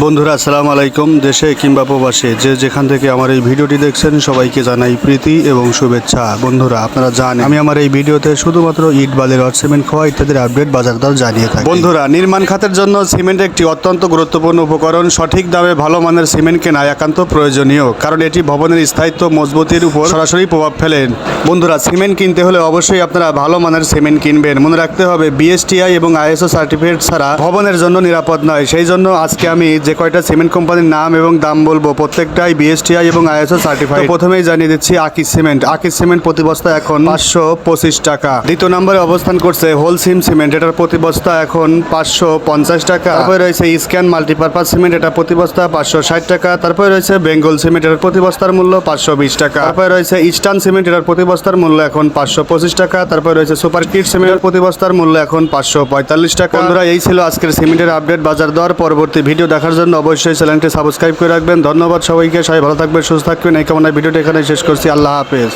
বন্ধুরা আসসালামু আলাইকুম। দেশে কিংবা প্রবাসে যে যেখান থেকে আমার এই ভিডিওটি দেখছেন সবাইকে জানাই প্রীতি এবং শুভেচ্ছা। বন্ধুরা আপনারা জানেন আমি আমার এই ভিডিওতে শুধুমাত্র ইট বালি রড সিমেন্ট খোয়া ইত্যাদির আপডেট বাজার দর জানিয়ে থাকি। বন্ধুরা নির্মাণ খাতের জন্য সিমেন্ট একটি অত্যন্ত গুরুত্বপূর্ণ উপকরণ। সঠিক দামে ভালো মানের সিমেন্ট কেনা একান্ত প্রয়োজনীয়, কারণ এটি ভবনের স্থায়িত্ব মজবুতির উপর সরাসরি প্রভাব ফেলে। বন্ধুরা সিমেন্ট কিনতে হলে অবশ্যই আপনারা ভালো মানের সিমেন্ট কিনবেন। মনে রাখতে হবে বিএসটিআই এবং আইএসও সার্টিফিকেট ছাড়া ভবনের জন্য নিরাপদ নয়। সেই জন্য আজকে আমি যে কয়টা সিমেন্ট কোম্পানির নাম এবং দাম বলবো প্রত্যেকটাই বিএসটিআই এবং আইএসও সার্টিফাইড। প্রথমেই জানিয়ে দিচ্ছি আকিজ সিমেন্ট। আকিজ সিমেন্ট প্রতি বস্তা এখন 525 টাকা। দ্বিতীয় নম্বরে অবস্থান করছে হোল সিম সিমেন্ট, এটার প্রতি বস্তা এখন 550 টাকা। তারপরে রয়েছে স্ক্যান মাল্টিপারপাস সিমেন্ট, এটা প্রতি বস্তা 560 টাকা। তারপরে রয়েছে বেঙ্গল সিমেন্ট, এটার প্রতি বস্তার মূল্য 520 টাকা। তারপরে রয়েছে ইস্টার্ন সিমেন্ট, এটার প্রতি বস্তার মূল্য এখন 525 টাকা। তারপরে রয়েছে সুপার কিট সিমেন্টের প্রতি বস্তার মূল্য এখন 545 টাকা। বন্ধুরা এই ছিল আজকের সিমেন্টের আপডেট বাজার দর। পরবর্তী ভিডিও দেখার জন্য অবশ্যই চ্যানেলটি সাবস্ক্রাইব করে রাখবেন। ধন্যবাদ সবাইকে, সবাই ভালো থাকবেন, সুস্থ থাকবেন এই কামনায় ভিডিওটি এখানে শেষ করছি। আল্লাহ হাফেজ।